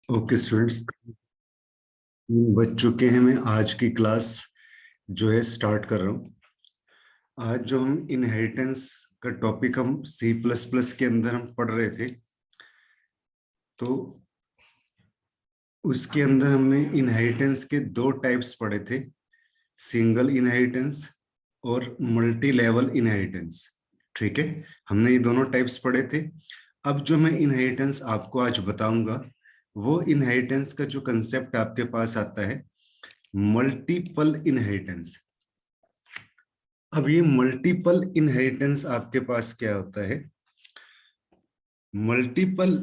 Okay students, बज चुके हैं। मैं आज की क्लास जो है स्टार्ट कर रहा हूँ। आज जो हम इनहेरिटेंस का टॉपिक हम सी प्लस प्लस के अंदर हम पढ़ रहे थे, तो उसके अंदर हमने इनहेरिटेंस के दो टाइप्स पढ़े थे, सिंगल इनहेरिटेंस और मल्टी लेवल इनहेरिटेंस। ठीक है, हमने ये दोनों टाइप्स पढ़े थे। अब जो मैं इनहेरिटेंस आपको आज बताऊंगा, वो इनहेरिटेंस का जो कंसेप्ट आपके पास आता है, मल्टीपल इनहेरिटेंस। अब ये मल्टीपल इनहेरिटेंस आपके पास क्या होता है? Multiple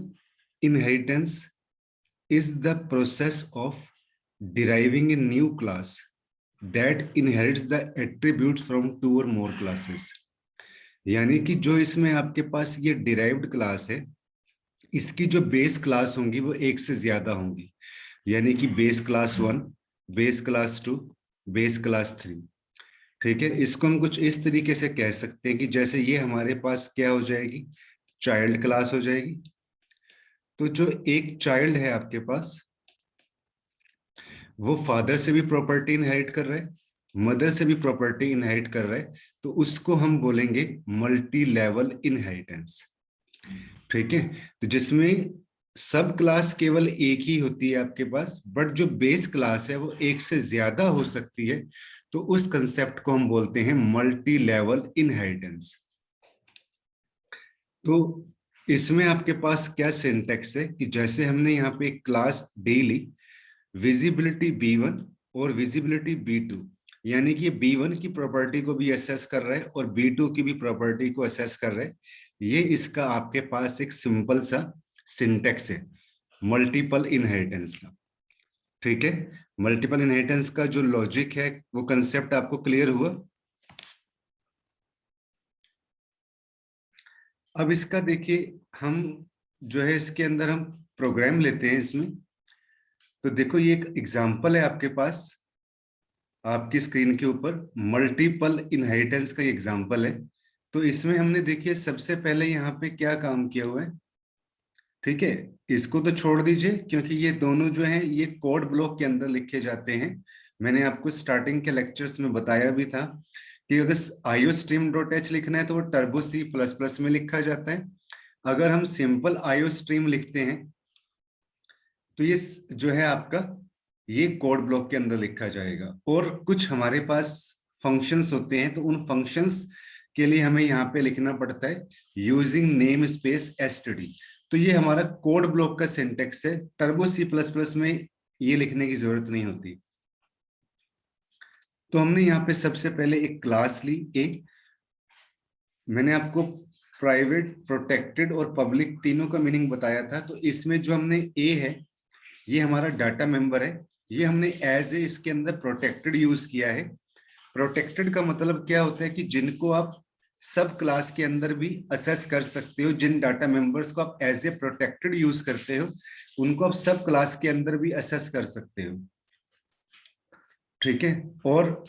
inheritance is the process of deriving a new class that inherits the attributes from two or more classes। यानी कि जो इसमें आपके पास ये डिराइव्ड क्लास है, इसकी जो बेस क्लास होंगी वो एक से ज्यादा होंगी। यानी कि base class 1, base class 2, base class 3। ठीक है, इसको हम कुछ इस तरीके से कह सकते हैं कि जैसे ये हमारे पास क्या हो जाएगी, चाइल्ड क्लास हो जाएगी। तो जो एक चाइल्ड है आपके पास, वो फादर से भी प्रॉपर्टी इनहेरिट कर रहा है, मदर से भी प्रॉपर्टी इनहेरिट कर रहा है, तो उसको हम बोलेंगे मल्टी लेवल इनहेरिटेंस। ठीक है, तो जिसमें सब क्लास केवल एक ही होती है आपके पास, बट जो बेस क्लास है वो एक से ज्यादा हो सकती है, तो उस कंसेप्ट को हम बोलते हैं मल्टी लेवल इनहेरिटेंस। तो इसमें आपके पास क्या सिंटेक्स है कि जैसे हमने यहाँ पे क्लास डी ली, विजिबिलिटी B1 और विजिबिलिटी B2, यानी कि B1 की प्रॉपर्टी को भी असेस कर रहा है और B2 की भी प्रॉपर्टी को असेस कर रहा है। ये इसका आपके पास एक सिंपल सा सिंटेक्स है मल्टीपल इनहेरिटेंस का। ठीक है, मल्टीपल इनहेरिटेंस का जो लॉजिक है, वो कंसेप्ट आपको क्लियर हुआ। अब इसका देखिए, हम जो है इसके अंदर हम प्रोग्राम लेते हैं इसमें। तो देखो, ये एक एग्जांपल है आपके पास, आपकी स्क्रीन के ऊपर मल्टीपल इनहेरिटेंस का एग्जांपल है। तो इसमें हमने देखिए सबसे पहले यहाँ पे क्या काम किया हुआ है। ठीक है, इसको तो छोड़ दीजिए क्योंकि ये दोनों जो हैं ये कोड ब्लॉक के अंदर लिखे जाते हैं। मैंने आपको स्टार्टिंग के लेक्चर्स में बताया भी था कि अगर iostream.h लिखना है तो वो टर्बो C++ में लिखा जाता है। अगर हम सिंपल iostream लिखते हैं तो ये जो है आपका, ये कोड ब्लॉक के अंदर लिखा जाएगा। और कुछ हमारे पास फंक्शंस होते हैं, तो उन फंक्शंस के लिए हमें यहाँ पे लिखना पड़ता है यूजिंग नेम स्पेस std। तो ये हमारा कोड ब्लॉक का सिंटेक्स है। टर्बो C++ में ये लिखने की जरूरत नहीं होती। तो हमने यहाँ पे सबसे पहले एक क्लास ली ए। मैंने आपको प्राइवेट, प्रोटेक्टेड और पब्लिक तीनों का मीनिंग बताया था। तो इसमें जो हमने ए है, ये हमारा डाटा मेंबर है। ये हमने एज ए इसके अंदर प्रोटेक्टेड यूज किया है। प्रोटेक्टेड का मतलब क्या होता है कि जिनको आप सब क्लास के अंदर भी असेस कर सकते हो, जिन डाटा मेंबर्स को आप एज ए प्रोटेक्टेड यूज करते हो, उनको आप सब क्लास के अंदर भी असेस कर सकते हो। ठीक है, और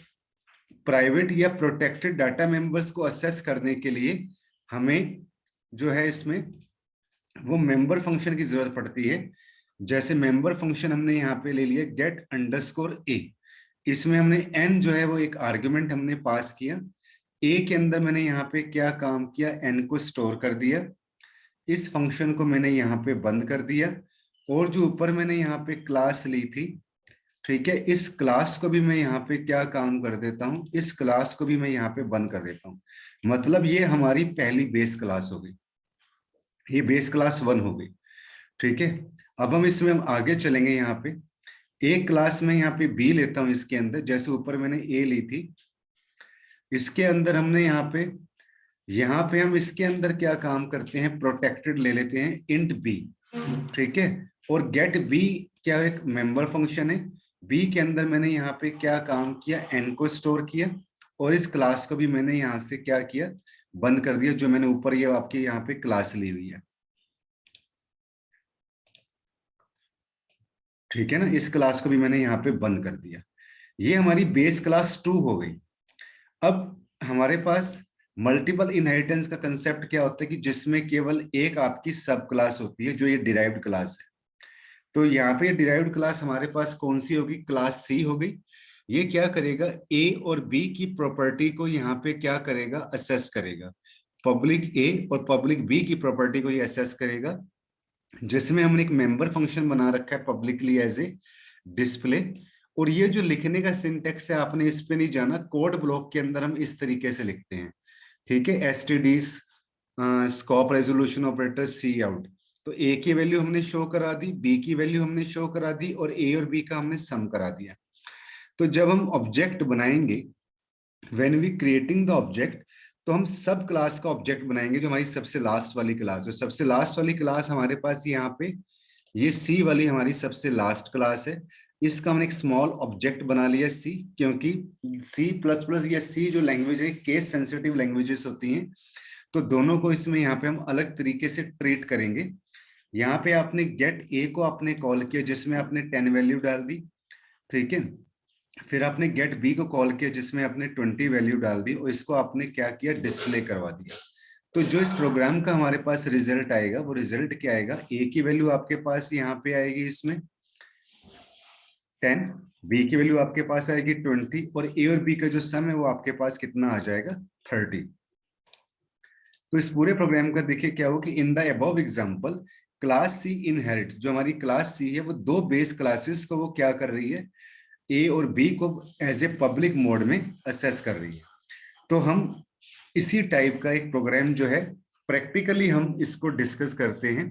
प्राइवेट या प्रोटेक्टेड डाटा मेंबर्स को असेस करने के लिए हमें जो है इसमें वो मेंबर फंक्शन की जरूरत पड़ती है। जैसे मेंबर फंक्शन हमने यहाँ पे ले लिया गेट अंडरस्कोर ए। इसमें हमने n जो है वो एक आर्गुमेंट हमने पास किया। ए के अंदर मैंने यहाँ पे क्या काम किया, n को स्टोर कर दिया। इस फंक्शन को मैंने यहाँ पे बंद कर दिया। और जो ऊपर मैंने यहाँ पे क्लास ली थी, ठीक है, इस क्लास को भी मैं यहाँ पे क्या काम कर देता हूँ, इस क्लास को भी मैं यहाँ पे बंद कर देता हूँ। मतलब ये हमारी पहली बेस क्लास हो गई, ये बेस क्लास 1 हो गई। ठीक है, अब हम इसमें हम आगे चलेंगे। यहाँ पे एक क्लास में यहाँ पे बी लेता हूं इसके अंदर, जैसे ऊपर मैंने ए ली थी। इसके अंदर हमने यहाँ पे हम इसके अंदर क्या काम करते हैं, प्रोटेक्टेड ले लेते हैं इंट बी। ठीक है, और गेट बी क्या एक मेंबर फंक्शन है। बी के अंदर मैंने यहाँ पे क्या काम किया, एन को स्टोर किया। और इस क्लास को भी मैंने यहाँ से क्या किया, बंद कर दिया, जो मैंने ऊपर ये आपके यहाँ पे क्लास ली हुई है। ठीक है ना, इस क्लास को भी मैंने यहाँ पे बंद कर दिया। ये हमारी बेस क्लास 2 हो गई। अब हमारे पास मल्टीपल इनहेरिटेंस का कंसेप्ट क्या होता है कि जिसमें केवल एक आपकी सब क्लास होती है, जो ये डिराइव्ड क्लास है। तो यहाँ पे डिराइव्ड क्लास हमारे पास कौन सी होगी, क्लास सी हो गई। ये क्या करेगा, ए और बी की प्रॉपर्टी को यहाँ पे क्या करेगा, असेस करेगा। पब्लिक ए और पब्लिक बी की प्रॉपर्टी को ये असेस करेगा, जिसमें हमने एक मेंबर फंक्शन बना रखा है पब्लिकली एज ए डिस्प्ले। और ये जो लिखने का सिंटेक्स है आपने इस पे नहीं जाना, कोड ब्लॉक के अंदर हम इस तरीके से लिखते हैं, ठीक है। एसटीडीज, स्कोप रेजोल्यूशन ऑपरेटर, सी आउट। तो ए की वैल्यू हमने शो करा दी, बी की वैल्यू हमने शो करा दी, और ए और बी का हमने सम करा दिया। तो जब हम ऑब्जेक्ट बनाएंगे, when we creating the object, तो हम सब क्लास का ऑब्जेक्ट बनाएंगे, जो हमारी सबसे लास्ट वाली क्लास है। सबसे लास्ट वाली क्लास हमारे पास यहाँ पे ये सी वाली हमारी सबसे लास्ट क्लास है। इसका हमने एक स्मॉल ऑब्जेक्ट बना लिया सी, क्योंकि सी प्लस प्लस या सी जो लैंग्वेज है केस सेंसिटिव लैंग्वेजेस होती हैं, तो दोनों को इसमें यहाँ पे हम अलग तरीके से ट्रीट करेंगे। यहाँ पे आपने गेट ए को आपने कॉल किया, जिसमें आपने 10 वैल्यू डाल दी, ठीक है। फिर आपने गेट बी को कॉल किया, जिसमें आपने 20 वैल्यू डाल दी, और इसको आपने क्या किया, डिस्प्ले करवा दिया। तो जो इस प्रोग्राम का हमारे पास रिजल्ट आएगा, वो रिजल्ट क्या आएगा, ए की वैल्यू आपके पास यहाँ पे आएगी इसमें 10, बी की वैल्यू आपके पास आएगी 20, और ए और बी का जो सम है वो आपके पास कितना आ जाएगा, 30। तो इस पूरे प्रोग्राम का देखिए क्या हो कि in the above example class C inherits, जो हमारी क्लास सी है वो दो बेस क्लासेस को वो क्या कर रही है, ए और बी को एज ए पब्लिक मोड में असेस कर रही है। तो हम इसी टाइप का एक प्रोग्राम जो है प्रैक्टिकली हम इसको डिस्कस करते हैं।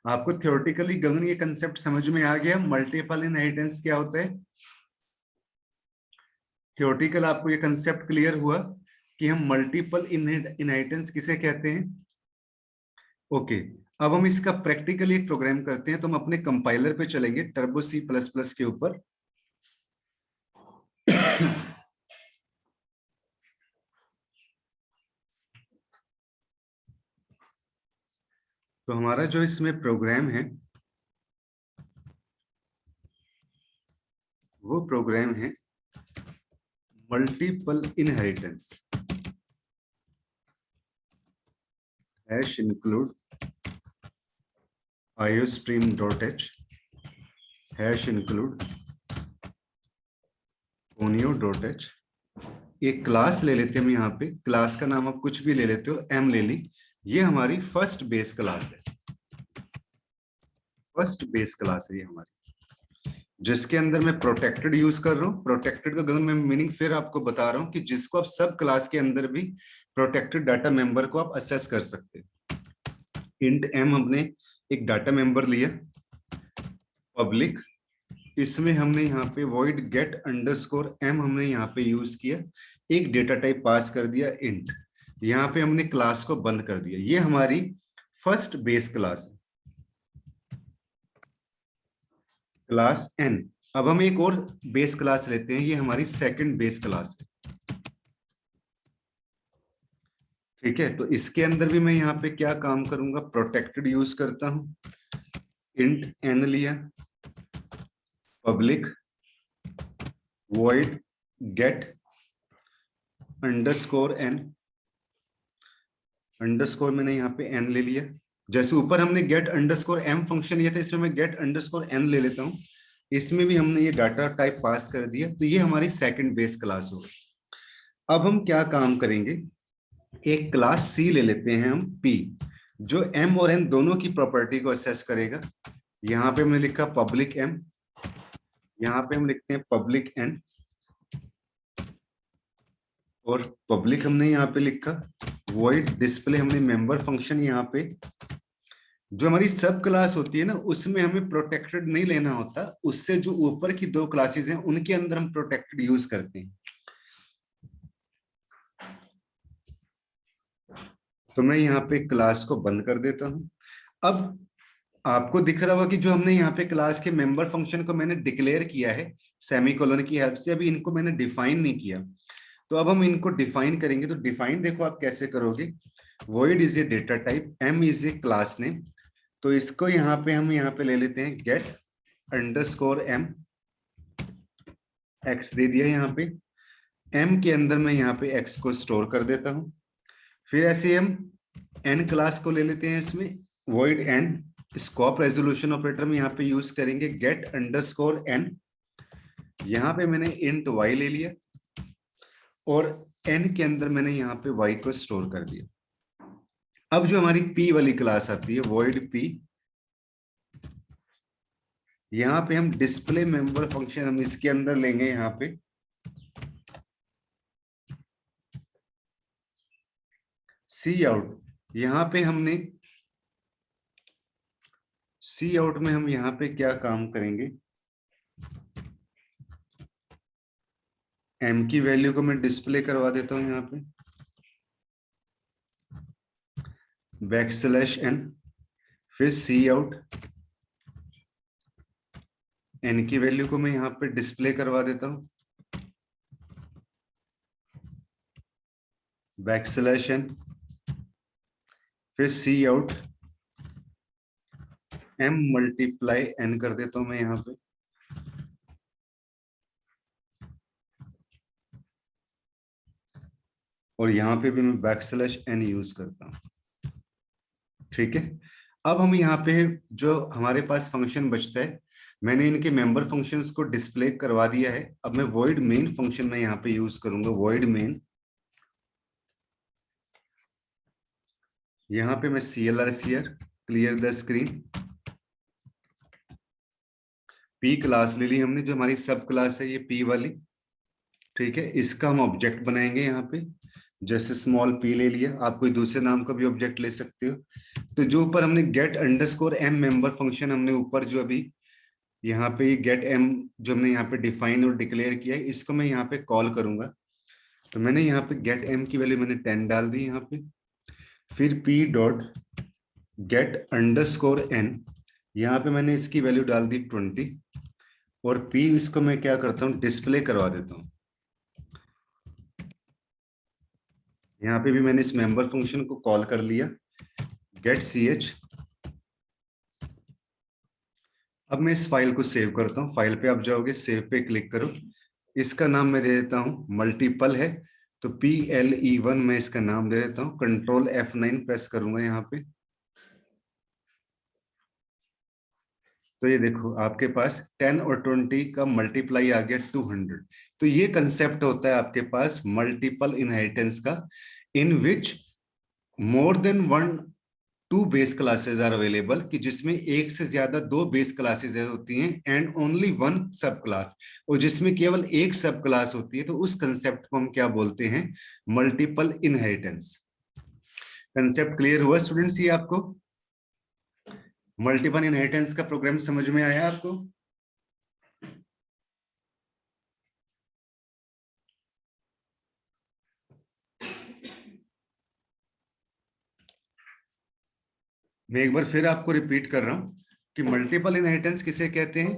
आपको थ्योरेटिकली गगन ये कंसेप्ट समझ में आ गया, मल्टीपल इनहेरिटेंस क्या होता है। थ्योरेटिकल आपको ये कंसेप्ट क्लियर हुआ कि हम मल्टीपल इनहेरिटेंस किसे कहते हैं। ओके, अब हम इसका प्रैक्टिकली एक प्रोग्राम करते हैं। तो हम अपने कंपाइलर पे चलेंगे, टर्बो सी प्लस प्लस के ऊपर। तो हमारा जो इसमें प्रोग्राम है वो प्रोग्राम है multiple inheritance hash include iostream.h hash include onio.h। एक क्लास ले लेते हैं हम, यहाँ पे क्लास का नाम आप कुछ भी ले लेते हो, एम ले ली। ये हमारी फर्स्ट बेस क्लास है, फर्स्ट बेस क्लास है ये हमारी, जिसके अंदर मैं प्रोटेक्टेड यूज कर रहा हूँ। प्रोटेक्टेड का गगन मैं मीनिंग फिर आपको बता रहा हूँ कि जिसको आप सब क्लास के अंदर भी प्रोटेक्टेड डाटा मेंबर को आप असेस कर सकते हैं। इंट एम हमने एक डाटा मेंबर लिया पब्लिक, इसमें हमने यहाँ पे void get अंडरस्कोर m हमने यहाँ पे यूज किया, एक डेटा टाइप पास कर दिया इंट, यहाँ पे हमने क्लास को बंद कर दिया। ये हमारी फर्स्ट बेस क्लास है, क्लास n। अब हम एक और बेस क्लास लेते हैं, ये हमारी सेकंड बेस क्लास है, ठीक है। तो इसके अंदर भी मैं यहाँ पे क्या काम करूंगा, प्रोटेक्टेड यूज करता हूं। इंट n लिया, public void get underscore n, underscore मैंने यहाँ पे n ले लिया। जैसे ऊपर हमने गेट अंडरस्कोर m फंक्शन लिया था, इसमें मैं गेट अंडरस्कोर n ले लेता हूँ। इसमें भी हमने ये डाटा टाइप पास कर दिया, तो ये हमारी सेकंड बेस क्लास हो गई। अब हम क्या काम करेंगे, एक क्लास C ले लेते हैं हम P, जो m और n दोनों की प्रॉपर्टी को असेस करेगा। यहाँ पे हमने लिखा पब्लिक m, यहाँ पे हम लिखते हैं पब्लिक n, और पब्लिक हमने यहाँ पे लिखा void डिस्प्ले, हमने मेंबर फंक्शन यहाँ पे, जो हमारी सब क्लास होती है ना उसमें हमें प्रोटेक्टेड नहीं लेना होता, उससे जो ऊपर की दो क्लासेस हैं उनके अंदर हम प्रोटेक्टेड यूज करते हैं। तो मैं यहाँ पे क्लास को बंद कर देता हूं। अब आपको दिख रहा होगा कि जो हमने यहाँ पे क्लास के मेंबर फंक्शन को मैंने डिक्लेयर किया है सेमीकोलन की हेल्प से, अभी इनको मैंने डिफाइन नहीं किया। तो अब हम इनको डिफाइन करेंगे। तो डिफाइन देखो आप कैसे करोगे, void is a data type, m is a class name. तो इसको यहाँ पे हम यहाँ पे ले लेते हैं गेट अंडरस्कोर m, x दे दिया यहाँ पे, m के अंदर मैं यहाँ पे x को स्टोर कर देता हूँ। फिर ऐसे हम n क्लास को ले लेते हैं इसमें void n, scope resolution operator में यहाँ पे यूज करेंगे गेट अंडरस्कोर एन। यहाँ पे मैंने इंट वाई ले लिया और एन के अंदर मैंने यहाँ पे वाई को स्टोर कर दिया। अब जो हमारी पी वाली क्लास आती है वॉइड पी, यहाँ पे हम डिस्प्ले मेंबर फंक्शन हम इसके अंदर लेंगे। यहाँ पे सी आउट, यहाँ पे हमने सी आउट में हम यहाँ पे क्या काम करेंगे, एम की वैल्यू को मैं डिस्प्ले करवा देता हूं यहाँ पे बैकस्लैश एन, फिर सी आउट, एन की वैल्यू को मैं यहाँ पे डिस्प्ले करवा देता हूं बैकस्लैश एन, फिर सी आउट एम मल्टीप्लाई एन कर देता हूं मैं यहाँ पे। और यहाँ पे भी मैं बैकस्लैश एन यूज करता हूं। ठीक है, अब हम यहाँ पे जो हमारे पास फंक्शन बचता है, मैंने इनके मेंबर फंक्शंस को डिस्प्ले करवा दिया है। अब मैं वॉइड मेन फंक्शन में यहाँ पे यूज करूंगा वॉइड मेन। यहाँ पे मैं CLR clear the screen, P class ले ली हमने, जो हमारी सब क्लास है ये पी वाली। ठीक है, इसका हम ऑब्जेक्ट बनाएंगे यहाँ पे, जैसे स्मॉल पी ले लिया, आप कोई दूसरे नाम का भी ऑब्जेक्ट ले सकते हो। तो जो ऊपर हमने get underscore M member function हमने ऊपर जो अभी यहाँ पे गेट एम जो हमने यहाँ पे डिफाइन और डिक्लेयर किया है, इसको मैं यहाँ पे कॉल करूंगा। तो मैंने यहाँ पे गेट एम की वैल्यू मैंने 10 डाल दी यहाँ पे, फिर P dot get underscore N, यहाँ पे मैंने इसकी वैल्यू डाल दी 20, और पी इसको मैं क्या करता हूँ डिस्प्ले करवा देता हूँ। यहाँ पे भी मैंने इस मेंबर फंक्शन को कॉल कर लिया गेट सी एच। अब मैं इस फाइल को सेव करता हूँ, फाइल पे आप जाओगे, सेव पे क्लिक करो, इसका नाम मैं दे देता हूँ मल्टीपल है, तो PLE1 मैं इसका नाम दे देता हूँ। कंट्रोल F9 प्रेस करूंगा यहाँ पे, तो ये देखो आपके पास 10 और 20 का मल्टीप्लाई आ गया 200। तो ये कंसेप्ट होता है आपके पास मल्टीपल इनहेरिटेंस का, in which more than one two base classes are available, कि जिसमें एक से ज्यादा दो बेस क्लासेस होती हैं एंड ओनली वन सब क्लास, और जिसमें केवल एक सब क्लास होती है। तो उस कंसेप्ट को हम क्या बोलते हैं, मल्टीपल इनहेरिटेंस। कंसेप्ट क्लियर हुआ स्टूडेंट्स? ये आपको मल्टीपल इनहेरिटेंस का प्रोग्राम समझ में आया आपको? मैं एक बार फिर आपको रिपीट कर रहा हूं कि मल्टीपल इनहेरिटेंस किसे कहते हैं,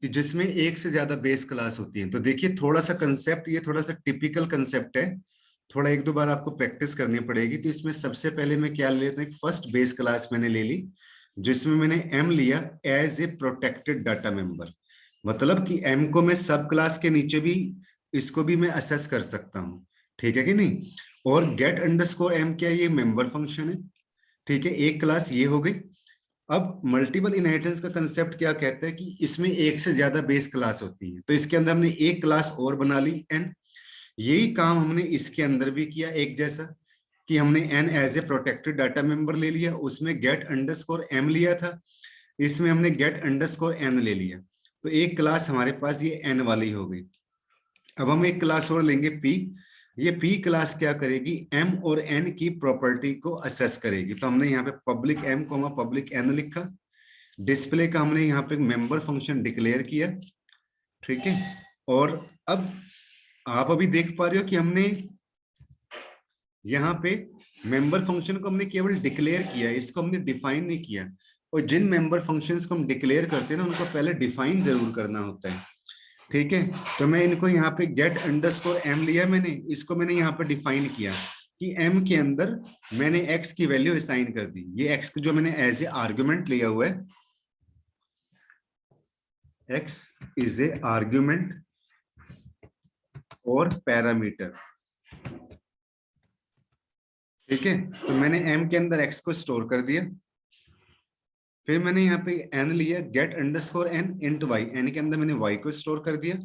कि जिसमें एक से ज्यादा बेस क्लास होती है। तो देखिए थोड़ा सा कंसेप्ट, ये थोड़ा सा टिपिकल कंसेप्ट है, थोड़ा एक दो बार आपको प्रैक्टिस करनी पड़ेगी। तो इसमें सबसे पहले मैं क्या ले लेता हूँ, फर्स्ट बेस क्लास मैंने ले ली, जिसमें मैंने एम लिया as a protected data member, मतलब कि एम को मैं सब क्लास के नीचे भी इसको भी मैं असेस कर सकता हूँ। ठीक है कि नहीं? और गेट अंडरस्कोर एम क्या है, ये मेंबर फंक्शन है। ठीक है, एक क्लास ये हो गई। अब मल्टीपल इनहेरिटेंस का कंसेप्ट क्या कहता है, कि इसमें एक से ज्यादा बेस क्लास होती है। तो इसके अंदर हमने एक क्लास और बना ली एन, यही काम हमने इसके अंदर भी किया एक जैसा, कि हमने N as a protected data member ले लिया, उसमें गेट अंडरस्कोर एम लिया था, इसमें हमने गेट अंडरस्कोर एन ले लिया। तो एक क्लास हमारे पास ये एन वाली हो गई। अब हम एक क्लास और लेंगे पी, ये पी क्लास क्या करेगी, एम और एन की प्रॉपर्टी को असेस करेगी। तो हमने यहाँ पे public M comma public N लिखा, डिस्प्ले का हमने यहाँ पे मेंबर फंक्शन डिक्लेयर किया। ठीक है, और अब आप अभी देख पा रहे हो कि हमने यहाँ पे मेंबर फंक्शन को हमने केवल डिक्लेयर किया, इसको हमने डिफाइन नहीं किया। और जिन मेंबर फंक्शंस को हम डिक्लेयर करते हैं ना, उनको पहले डिफाइन जरूर करना होता है। ठीक है, तो मैं इनको यहाँ पे गेट अंडरस्कोर एम लिया मैंने, इसको मैंने यहाँ पे डिफाइन किया कि एम के अंदर मैंने एक्स की वैल्यू असाइन कर दी। ये एक्स जो मैंने एज ए आर्ग्यूमेंट लिया हुआ है, एक्स इज ए आर्ग्यूमेंट और पैरामीटर। ठीक है, तो मैंने एम के अंदर एक्स को स्टोर कर दिया, फिर मैंने यहाँ पे n लिया, get underscore n int y, n के अंदर मैंने y को स्टोर कर दिया,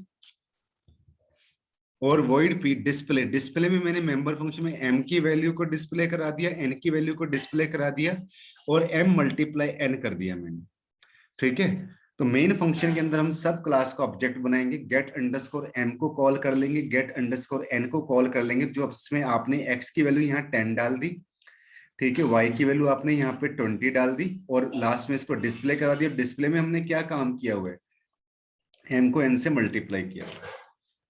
और void p डिस्प्ले, डिस्प्ले में मैंने मेंबर फंक्शन में m की वैल्यू को डिस्प्ले करा दिया, n की वैल्यू को डिस्प्ले करा दिया, और m मल्टीप्लाई n कर दिया मैंने। ठीक है, तो मेन फंक्शन के अंदर हम सब क्लास का ऑब्जेक्ट बनाएंगे, गेट अंडरस्कोर m को कॉल कर लेंगे, गेट अंडरस्कोर n को कॉल कर लेंगे, जो इसमें आपने x की वैल्यू यहाँ 10 डाल दी, ठीक है, y की वैल्यू आपने यहाँ पे 20 डाल दी, और लास्ट में इसको डिस्प्ले करा दिया। डिस्प्ले में हमने क्या काम किया हुआ है, m को n से मल्टीप्लाई किया।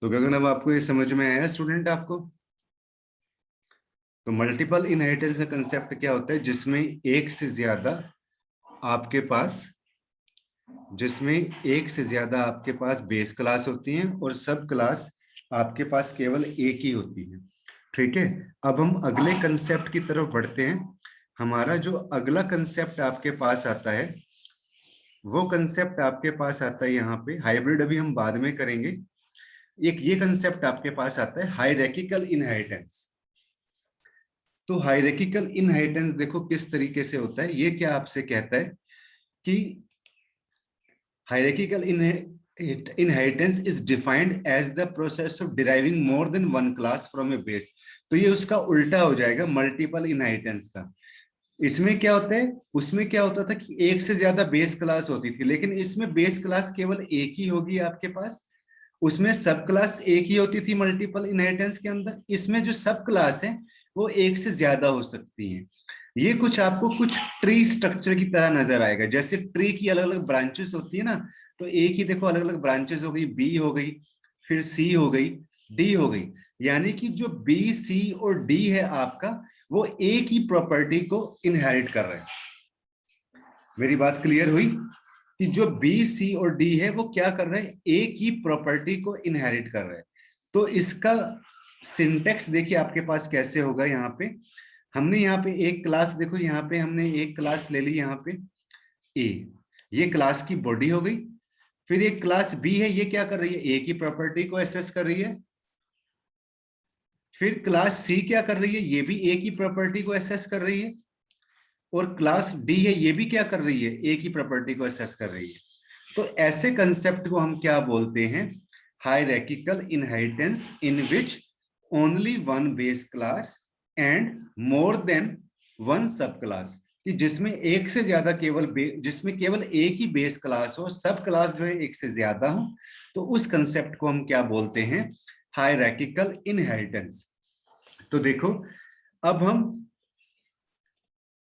तो गगन अब आपको ये समझ में आया स्टूडेंट आपको? तो मल्टीपल इनहेरिटेंस का कंसेप्ट क्या होता है, जिसमें एक से ज्यादा आपके पास, बेस क्लास होती हैं और सब क्लास आपके पास केवल एक ही होती है। ठीक है, अब हम अगले कंसेप्ट की तरफ बढ़ते हैं। हमारा जो अगला कंसेप्ट आपके पास आता है, वो कंसेप्ट आपके पास आता है यहाँ पे, हाइब्रिड अभी हम बाद में करेंगे। एक ये कंसेप्ट आपके पास आता है हायरार्किकल इनहेरिटेंस। तो हायरार्किकल इनहेरिटेंस देखो किस तरीके से होता है। ये क्या आपसे कहता है कि hierarchical inheritance is defined as the process of deriving more than one class from a base. तो ये उसका उल्टा हो जाएगा मल्टीपल इनहेरिटेंस का। इसमें क्या होता है, उसमें क्या होता था कि एक से ज्यादा बेस क्लास होती थी, लेकिन इसमें बेस क्लास केवल एक ही होगी आपके पास, उसमें सब क्लास एक ही होती थी मल्टीपल इनहेरिटेंस के अंदर। इसमें जो सब क्लास है वो एक से ज्यादा हो सकती हैं। ये कुछ आपको कुछ ट्री स्ट्रक्चर की तरह नजर आएगा, जैसे ट्री की अलग अलग ब्रांचेस होती है ना, तो एक ही देखो अलग अलग ब्रांचेस हो गई, बी हो गई, फिर सी हो गई, डी हो गई, यानी कि जो बी सी और डी है आपका, वो एक ही प्रॉपर्टी को इनहेरिट कर रहे हैं। मेरी बात क्लियर हुई कि जो बी सी और डी है वो क्या कर रहे हैं, एक ही प्रॉपर्टी को इनहेरिट कर रहे हैं। तो इसका सिंटेक्स देखिए आपके पास कैसे होगा। यहाँ पे हमने यहाँ पे एक क्लास, देखो यहाँ पे हमने एक क्लास ले ली, यहाँ पे ए, ये क्लास की बॉडी हो गई। फिर एक क्लास बी है, ये क्या कर रही है, एक ही प्रॉपर्टी को एक्सेस कर रही है। फिर क्लास सी क्या कर रही है, ये भी एक ही प्रॉपर्टी को एक्सेस कर रही है। और क्लास डी है, ये भी क्या कर रही है, एक ही प्रॉपर्टी को एक्सेस कर रही है। तो ऐसे कंसेप्ट को हम क्या बोलते हैं, hierarchical inheritance in which only one base class and more than one सब क्लास, कि जिसमें एक से ज्यादा जिसमें केवल एक ही बेस क्लास हो, सब क्लास जो है एक से ज्यादा हो, तो उस कंसेप्ट को हम क्या बोलते हैं, हायरार्किकल इनहेरिटेंस। तो देखो अब हम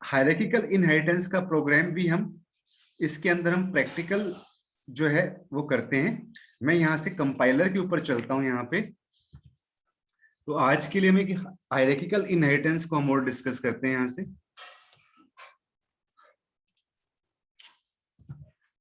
हायरार्किकल इनहेरिटेंस का प्रोग्राम भी हम इसके अंदर हम प्रैक्टिकल जो है वो करते हैं। मैं यहां से कंपाइलर के ऊपर चलता हूं यहाँ पे। तो आज के लिए मैं हायरार्किकल इनहेरिटेंस को हम और डिस्कस करते हैं यहाँ से।